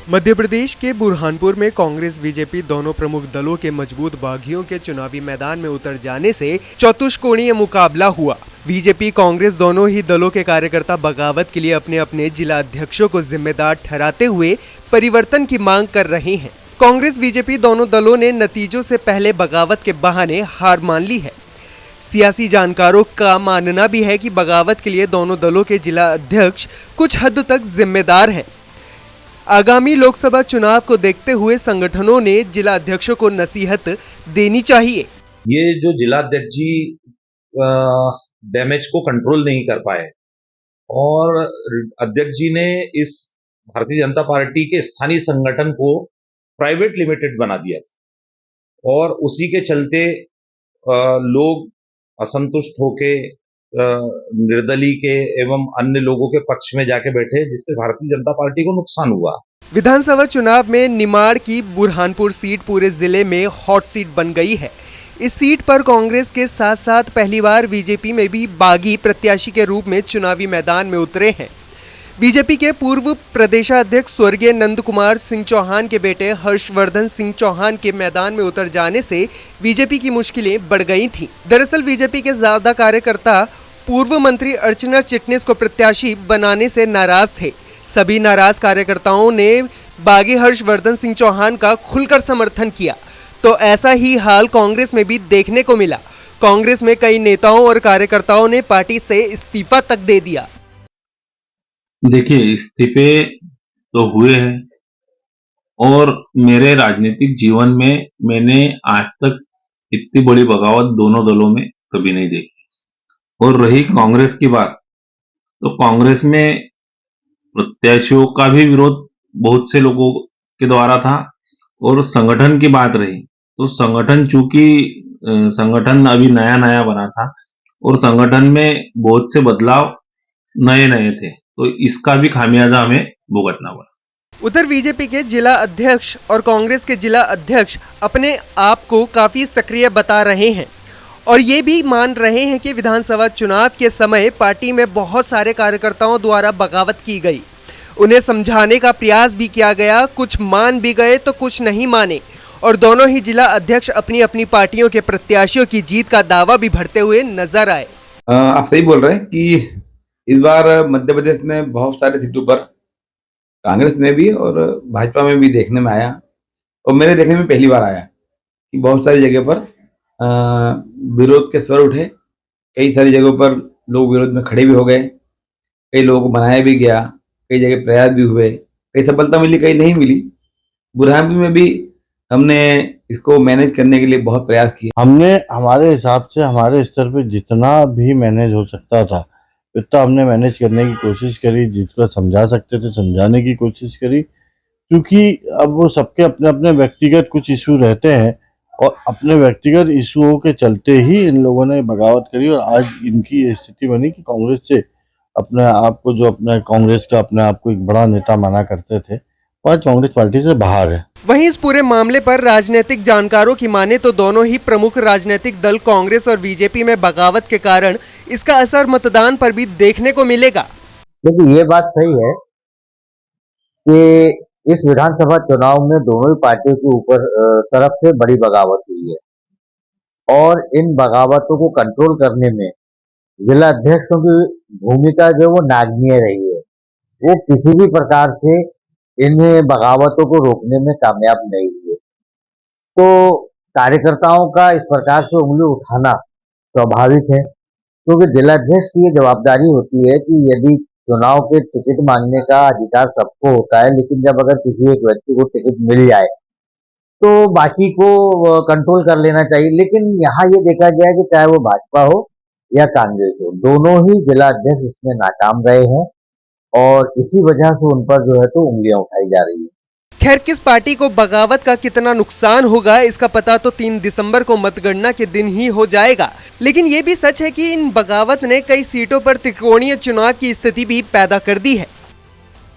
मध्य प्रदेश के बुरहानपुर में कांग्रेस बीजेपी दोनों प्रमुख दलों के मजबूत बागियों के चुनावी मैदान में उतर जाने से चतुष्कोणीय मुकाबला हुआ। बीजेपी कांग्रेस दोनों ही दलों के कार्यकर्ता बगावत के लिए अपने अपने जिला अध्यक्षों को जिम्मेदार ठहराते हुए परिवर्तन की मांग कर रहे हैं। कांग्रेस बीजेपी दोनों दलों ने नतीजों से पहले बगावत के बहाने हार मान ली है। सियासी जानकारों का मानना भी है कि बगावत के लिए दोनों दलों के जिला अध्यक्ष कुछ हद तक जिम्मेदार हैं। आगामी लोकसभा चुनाव को देखते हुए संगठनों ने जिला अध्यक्षों को नसीहत देनी चाहिए। ये जो जिला अध्यक्ष जी डैमेज को कंट्रोल नहीं कर पाए और अध्यक्ष जी ने इस भारतीय जनता पार्टी के स्थानीय संगठन को प्राइवेट लिमिटेड बना दिया था और उसी के चलते लोग असंतुष्ट होके निर्दलीय के एवं अन्य लोगों के पक्ष में जाके बैठे, जिससे भारतीय जनता पार्टी को नुकसान हुआ। विधानसभा चुनाव में निमाड़ की बुरहानपुर सीट पूरे जिले में हॉट सीट बन गई है। इस सीट पर कांग्रेस के साथ साथ पहली बार बीजेपी में भी बागी प्रत्याशी के रूप में चुनावी मैदान में उतरे हैं। बीजेपी के पूर्व प्रदेशाध्यक्ष स्वर्गीय नंद कुमार सिंह चौहान के बेटे हर्षवर्धन सिंह चौहान के मैदान में उतर जाने से बीजेपी की मुश्किलें बढ़ गई थीं। दरअसल बीजेपी के ज्यादा कार्यकर्ता पूर्व मंत्री अर्चना चिटनिस को प्रत्याशी बनाने से नाराज थे। सभी नाराज कार्यकर्ताओं ने बागी हर्षवर्धन सिंह चौहान का खुलकर समर्थन किया, तो ऐसा ही हाल कांग्रेस में भी देखने को मिला। कांग्रेस में कई नेताओं और कार्यकर्ताओं ने पार्टी से इस्तीफा तक दे दिया। देखिए, इस्तीफे तो हुए हैं और मेरे राजनीतिक जीवन में मैंने आज तक इतनी बड़ी बगावत दोनों दलों में कभी नहीं देखी। और रही कांग्रेस की बात, तो कांग्रेस में प्रत्याशियों का भी विरोध बहुत से लोगों के द्वारा था और संगठन की बात रही तो संगठन चूंकि संगठन अभी नया नया बना था और संगठन में बहुत से बदलाव नए थे, तो इसका भी खामियाजा हमें भुगतना पड़ा। उधर बीजेपी के जिला अध्यक्ष और कांग्रेस के जिला अध्यक्ष अपने आप को काफी सक्रिय बता रहे हैं और ये भी मान रहे हैं कि विधानसभा चुनाव के समय पार्टी में बहुत सारे कार्यकर्ताओं द्वारा बगावत की गई। उन्हें समझाने का प्रयास भी किया गया, कुछ मान भी गए तो कुछ नहीं माने और दोनों ही जिला अध्यक्ष अपनी अपनी पार्टियों के प्रत्याशियों की जीत का दावा भी भरते हुए नजर आए। आप सही बोल रहे हैं कि इस बार मध्य प्रदेश में बहुत सारे सीटों पर कांग्रेस में भी और भाजपा में भी देखने में आया और मेरे देखने में पहली बार आया कि बहुत सारी जगह पर विरोध के स्वर उठे। कई सारी जगहों पर लोग विरोध में खड़े भी हो गए, कई लोगों को बनाया भी गया, कई जगह प्रयास भी हुए, कई सफलता मिली, कई नहीं मिली। बुरहानपुर में भी हमने इसको मैनेज करने के लिए बहुत प्रयास किया। हमने हमारे हिसाब से हमारे स्तर पे जितना भी मैनेज हो सकता था इतना हमने मैनेज करने की कोशिश करी, जिसको समझा सकते थे समझाने की कोशिश करी, क्योंकि अब वो सबके अपने अपने व्यक्तिगत कुछ इशू रहते हैं और अपने व्यक्तिगत इशुओं के चलते ही इन लोगों ने बगावत करी और आज इनकी स्थिति बनी कि कांग्रेस से अपने आप को, जो अपने कांग्रेस का अपने आप को एक बड़ा नेता माना करते थे, आज कांग्रेस पार्टी से बाहर है। वहीं इस पूरे मामले पर राजनीतिक जानकारों की माने तो दोनों ही प्रमुख राजनीतिक दल कांग्रेस और बीजेपी में बगावत के कारण इसका असर मतदान पर भी देखने को मिलेगा। देखिए, ये बात सही है कि इस विधानसभा चुनाव में दोनों ही पार्टियों के ऊपर तरफ से बड़ी बगावत हुई है और इन बगावतों को कंट्रोल करने में जिला अध्यक्षों की भूमिका जो वो नागनीय रही है। वो किसी भी प्रकार से इन बगावतों को रोकने में कामयाब नहीं हुए। तो कार्यकर्ताओं का इस प्रकार से उंगली उठाना स्वाभाविक है, क्योंकि जिला अध्यक्ष की ये जवाबदारी होती है कि यदि चुनाव के टिकट मांगने का अधिकार सबको होता है, लेकिन जब अगर किसी एक व्यक्ति को टिकट मिल जाए तो बाकी को कंट्रोल कर लेना चाहिए। लेकिन यहाँ ये देखा गया कि चाहे वो भाजपा हो या कांग्रेस हो, दोनों ही जिला अध्यक्ष इसमें नाकाम रहे हैं और इसी वजह से उन पर जो है तो उंगलियां उठाई जा रही है। खैर, किस पार्टी को बगावत का कितना नुकसान होगा इसका पता तो 3 दिसंबर को मतगणना के दिन ही हो जाएगा। लेकिन ये भी सच है कि इन बगावत ने कई सीटों पर त्रिकोणीय चुनाव की स्थिति भी पैदा कर दी है।